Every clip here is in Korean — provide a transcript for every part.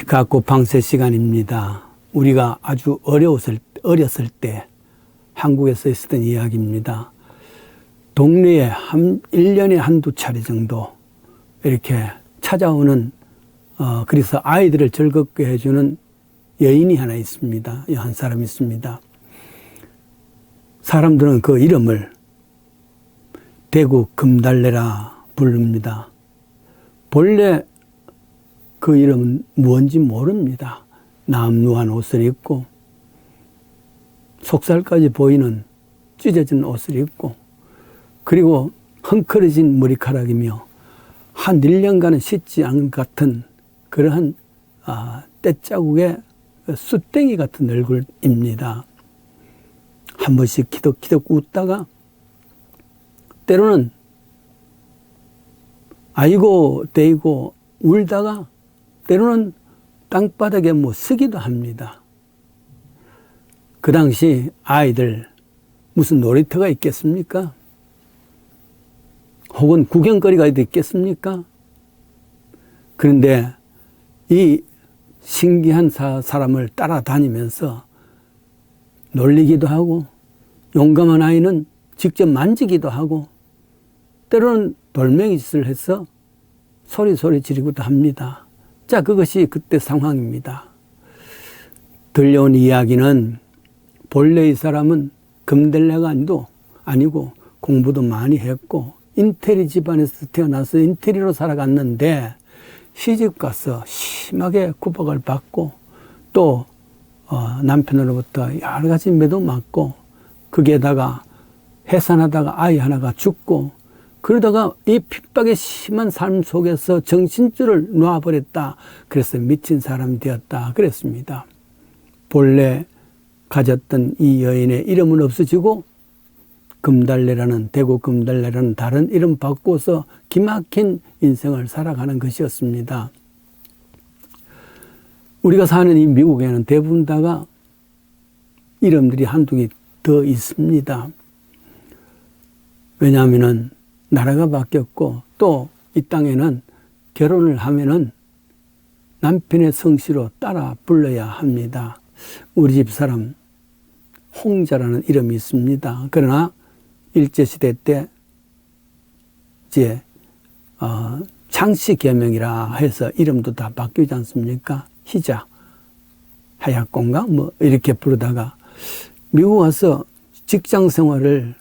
시카고 방세 시간입니다. 우리가 아주 어렸을 때 한국에서 있었던 이야기입니다. 동네에 1년에 한두 차례 정도 이렇게 찾아오는 그래서 아이들을 즐겁게 해주는 여인이 하나 있습니다. 한 사람이 있습니다. 사람들은 그 이름을 대구 금달래라 부릅니다. 본래 그 이름은 무언지 모릅니다. 남루한 옷을 입고 속살까지 보이는 찢어진 옷을 입고 그리고 헝클어진 머리카락이며 한 1년간은 씻지 않은 같은 그러한 떼자국의 숫댕이 같은 얼굴입니다. 한 번씩 키득키득 웃다가 때로는 아이고 대이고 울다가 때로는 땅바닥에 쓰기도 합니다. 그 당시 아이들 무슨 놀이터가 있겠습니까? 혹은 구경거리가 있겠습니까? 그런데 이 신기한 사람을 따라다니면서 놀리기도 하고 용감한 아이는 직접 만지기도 하고 때로는 돌멩이짓을 해서 소리 지르기도 합니다. 자, 그것이 그때 상황입니다. 들려온 이야기는 본래 이 사람은 금달래가 아니고 공부도 많이 했고 인테리 집안에서 태어나서 인테리로 살아갔는데 시집가서 심하게 구박을 받고 또 남편으로부터 여러 가지 매도 맞고 거기에다가 해산하다가 아이 하나가 죽고 그러다가 이 핍박의 심한 삶 속에서 정신줄을 놓아버렸다. 그래서 미친 사람이 되었다. 그랬습니다. 본래 가졌던 이 여인의 이름은 없어지고 금달래라는 대구 금달래라는 다른 이름 바꿔서 기막힌 인생을 살아가는 것이었습니다. 우리가 사는 이 미국에는 대부분 다가 이름들이 한두 개 더 있습니다. 왜냐하면은 나라가 바뀌었고 또 이 땅에는 결혼을 하면은 남편의 성씨로 따라 불러야 합니다. 우리 집 사람 홍자라는 이름이 있습니다. 그러나 일제시대 때 이제 창씨 계명이라 해서 이름도 다 바뀌지 않습니까? 희자, 하야콘가 이렇게 부르다가 미국 와서 직장 생활을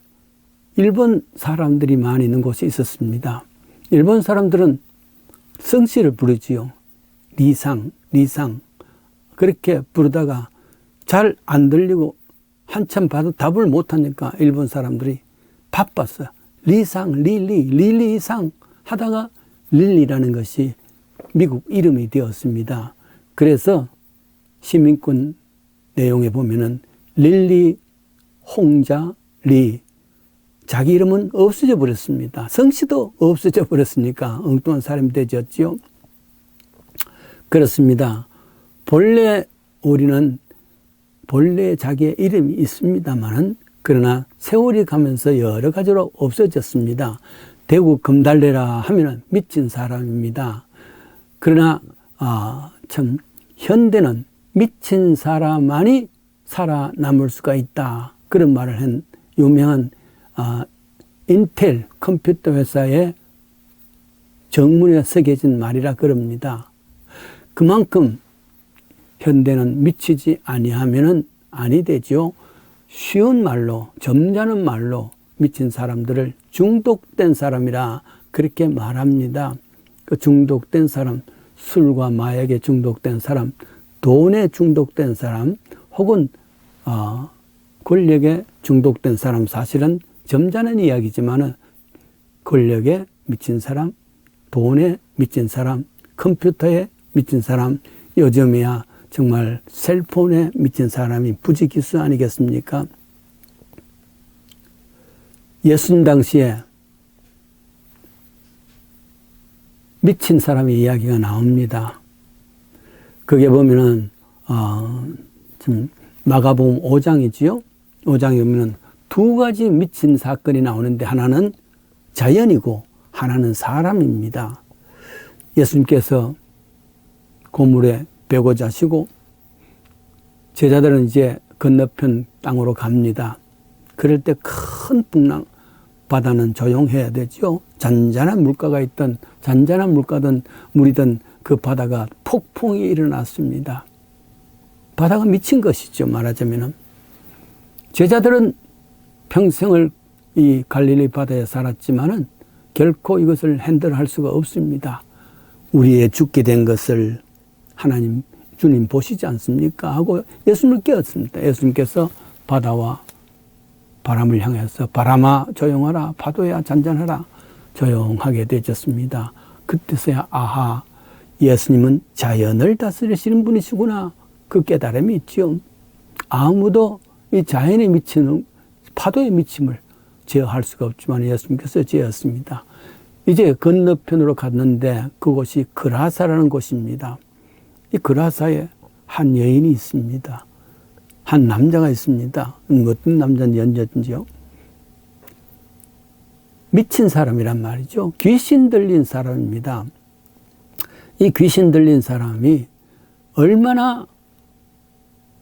일본 사람들이 많이 있는 곳이 있었습니다. 일본 사람들은 성씨를 부르지요. 리상 그렇게 부르다가 잘 안 들리고 한참 봐도 답을 못하니까 일본 사람들이 바빴어요. 리상, 릴리상 하다가 릴리라는 것이 미국 이름이 되었습니다. 그래서 시민권 내용에 보면은 릴리, 홍자, 리 자기 이름은 없어져 버렸습니다. 성씨도 없어져 버렸으니까 엉뚱한 사람이 되졌지요. 그렇습니다. 본래 우리는 본래 자기의 이름이 있습니다만은 그러나 세월이 가면서 여러 가지로 없어졌습니다. 대구 금달래라 하면은 미친 사람입니다. 그러나 참 현대는 미친 사람만이 살아남을 수가 있다. 그런 말을 한 유명한 인텔 컴퓨터 회사의 정문에 새겨진 말이라 그럽니다. 그만큼 현대는 미치지 아니하면은 아니 되죠. 쉬운 말로 점잖은 말로 미친 사람들을 중독된 사람이라 그렇게 말합니다. 그 중독된 사람, 술과 마약에 중독된 사람, 돈에 중독된 사람, 혹은 권력에 중독된 사람, 사실은 점잖은 이야기지만은 권력에 미친 사람, 돈에 미친 사람, 컴퓨터에 미친 사람, 요즘이야 정말 셀폰에 미친 사람이 부지기수 아니겠습니까? 예수님 당시에 미친 사람의 이야기가 나옵니다. 그게 보면은 좀 마가복음 5장이지요. 5장에 보면은 두 가지 미친 사건이 나오는데 하나는 자연이고 하나는 사람입니다. 예수님께서 고물에 배고자 하시고 제자들은 이제 건너편 땅으로 갑니다. 그럴 때 큰 풍랑, 바다는 조용해야 되죠. 잔잔한 물가가 있던, 잔잔한 물가든 물이든 그 바다가 폭풍이 일어났습니다. 바다가 미친 것이죠, 말하자면은. 제자들은 평생을 이 갈릴리 바다에 살았지만은 결코 이것을 핸들할 수가 없습니다. 우리의 죽게 된 것을 하나님, 주님 보시지 않습니까? 하고 예수님을 깨웠습니다. 예수님께서 바다와 바람을 향해서 바람아 조용하라, 파도야 잔잔하라, 조용하게 되졌습니다. 그때서야 아하, 예수님은 자연을 다스리시는 분이시구나, 그 깨달음이 있죠. 아무도 이 자연에 미치는 파도의 미침을 제어할 수가 없지만 예수님께서 제어했습니다. 이제 건너편으로 갔는데 그곳이 그라사라는 곳입니다. 이 그라사에 한 여인이 있습니다. 한 남자가 있습니다. 어떤 남자인지 여자인지요? 미친 사람이란 말이죠. 귀신 들린 사람입니다. 이 귀신 들린 사람이 얼마나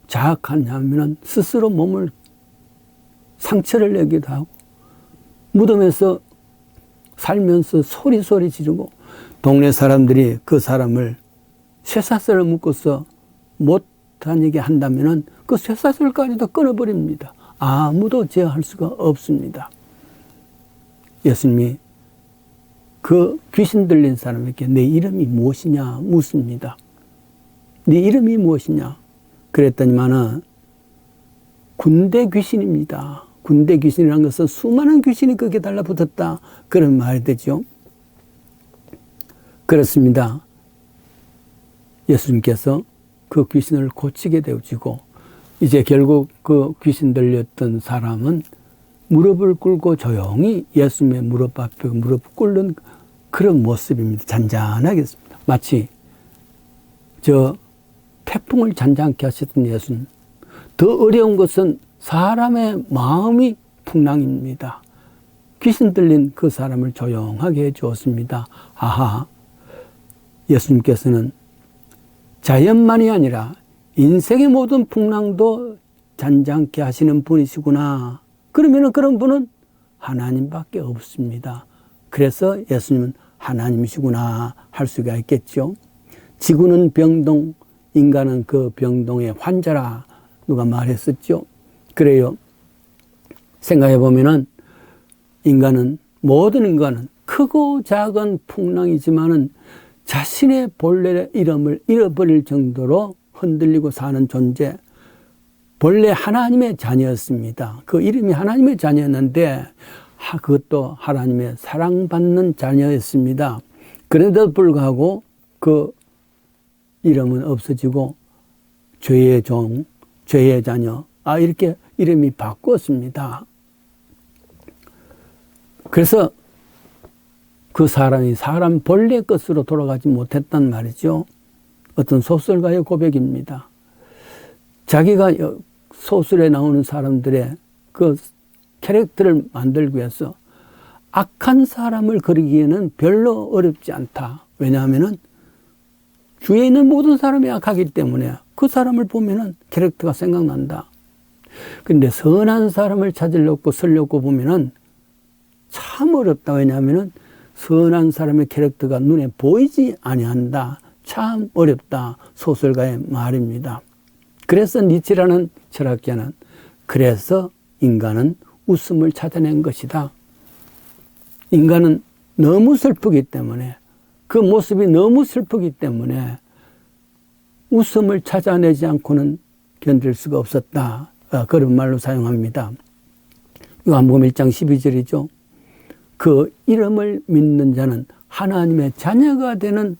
자악하냐면 스스로 몸을 상처를 내기도 하고 무덤에서 살면서 소리 지르고 동네 사람들이 그 사람을 쇠사슬을 묶어서 못 다니게 한다면은 그 쇠사슬까지도 끊어버립니다. 아무도 제어할 수가 없습니다. 예수님이 그 귀신 들린 사람에게 내 이름이 무엇이냐 묻습니다. 네 이름이 무엇이냐? 그랬더니만은 군대 귀신입니다. 군대 귀신이라는 것은 수많은 귀신이 거기에 달라붙었다, 그런 말이 되죠. 그렇습니다. 예수님께서 그 귀신을 고치게 되어지고 이제 결국 그 귀신 들렸던 사람은 무릎을 꿇고 조용히 예수님의 무릎 앞에 무릎 꿇는 그런 모습입니다. 잔잔하겠습니다. 마치 저 태풍을 잔잔케 하셨던 예수님. 더 어려운 것은 사람의 마음이 풍랑입니다. 귀신 들린 그 사람을 조용하게 해주었습니다. 아하, 예수님께서는 자연만이 아니라 인생의 모든 풍랑도 잔잔케 하시는 분이시구나. 그러면 그런 분은 하나님밖에 없습니다. 그래서 예수님은 하나님이시구나 할 수가 있겠죠. 지구는 병동, 인간은 그 병동의 환자라 누가 말했었죠. 그래요. 생각해 보면은 모든 인간은 크고 작은 풍랑이지만은 자신의 본래 이름을 잃어버릴 정도로 흔들리고 사는 존재. 본래 하나님의 자녀였습니다. 그 이름이 하나님의 자녀였는데 그것도 하나님의 사랑받는 자녀였습니다. 그런데도 불구하고 그 이름은 없어지고 죄의 종, 죄의 자녀, 이렇게 이름이 바꿨습니다. 그래서 그 사람이 사람 본래 것으로 돌아가지 못했단 말이죠. 어떤 소설가의 고백입니다. 자기가 소설에 나오는 사람들의 그 캐릭터를 만들기 위해서 악한 사람을 그리기에는 별로 어렵지 않다. 왜냐하면은 주위에 있는 모든 사람이 악하기 때문에 그 사람을 보면은 캐릭터가 생각난다. 근데 선한 사람을 찾으려고 쓰려고 보면은 참 어렵다. 왜냐하면은 선한 사람의 캐릭터가 눈에 보이지 아니한다. 참 어렵다. 소설가의 말입니다. 그래서 니체라는 철학자는 그래서 인간은 웃음을 찾아낸 것이다. 인간은 너무 슬프기 때문에 그 모습이 너무 슬프기 때문에 웃음을 찾아내지 않고는 견딜 수가 없었다. 그런 말로 사용합니다. 요한복음 1장 12절이죠. 그 이름을 믿는 자는 하나님의 자녀가 되는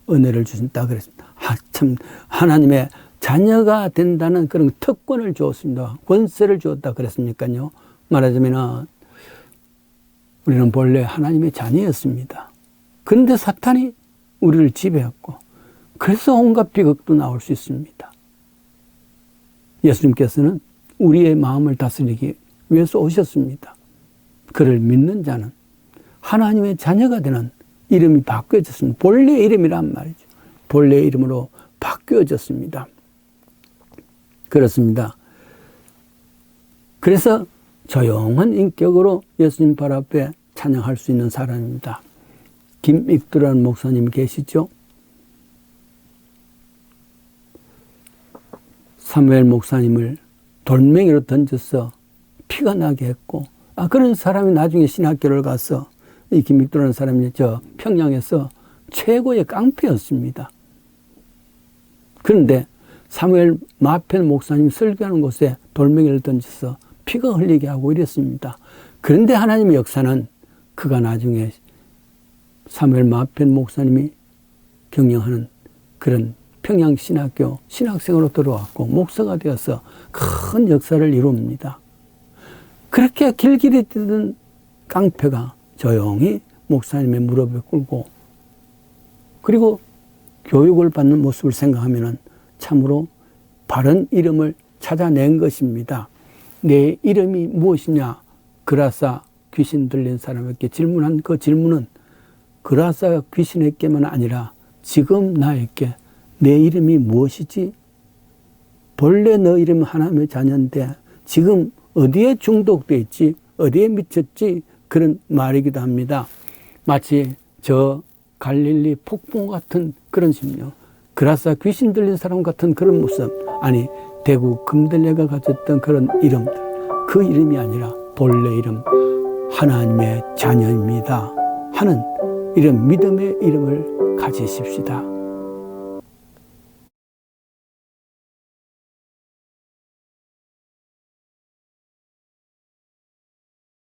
은혜를 주신다 그랬습니다. 참 하나님의 자녀가 된다는 그런 특권을 주었습니다. 권세를 주었다 그랬으니까요. 말하자면 우리는 본래 하나님의 자녀였습니다. 그런데 사탄이 우리를 지배했고 그래서 온갖 비극도 나올 수 있습니다. 예수님께서는 우리의 마음을 다스리기 위해서 오셨습니다. 그를 믿는 자는 하나님의 자녀가 되는 이름이 바뀌어졌습니다. 본래 이름이란 말이죠. 본래 이름으로 바뀌어졌습니다. 그렇습니다. 그래서 조용한 인격으로 예수님 발 앞에 찬양할 수 있는 사람입니다. 김익두라는 목사님 계시죠? 사무엘 목사님을 돌멩이로 던져서 피가 나게 했고, 그런 사람이 나중에 신학교를 가서 이 김익두라는 사람이 저 평양에서 최고의 깡패였습니다. 그런데 사무엘 마펜 목사님 설교하는 곳에 돌멩이를 던져서 피가 흘리게 하고 이랬습니다. 그런데 하나님의 역사는 그가 나중에 사무엘 마펜 목사님이 경영하는 그런 평양신학교 신학생으로 들어왔고 목사가 되어서 큰 역사를 이룹니다. 그렇게 길길이 뛰던 깡패가 조용히 목사님의 무릎에 꿇고 그리고 교육을 받는 모습을 생각하면 참으로 바른 이름을 찾아낸 것입니다. 내 이름이 무엇이냐? 그라사 귀신 들린 사람에게 질문한 그 질문은 그라사 귀신에게만 아니라 지금 나에게 내 이름이 무엇이지? 본래 너 이름은 하나님의 자녀인데 지금 어디에 중독되어 있지? 어디에 미쳤지? 그런 말이기도 합니다. 마치 저 갈릴리 폭풍 같은 그런 심령, 그라사 귀신 들린 사람 같은 그런 모습, 아니 대구 금들레가 가졌던 그런 이름들, 그 이름이 아니라 본래 이름 하나님의 자녀입니다 하는 이런 믿음의 이름을 가지십시다.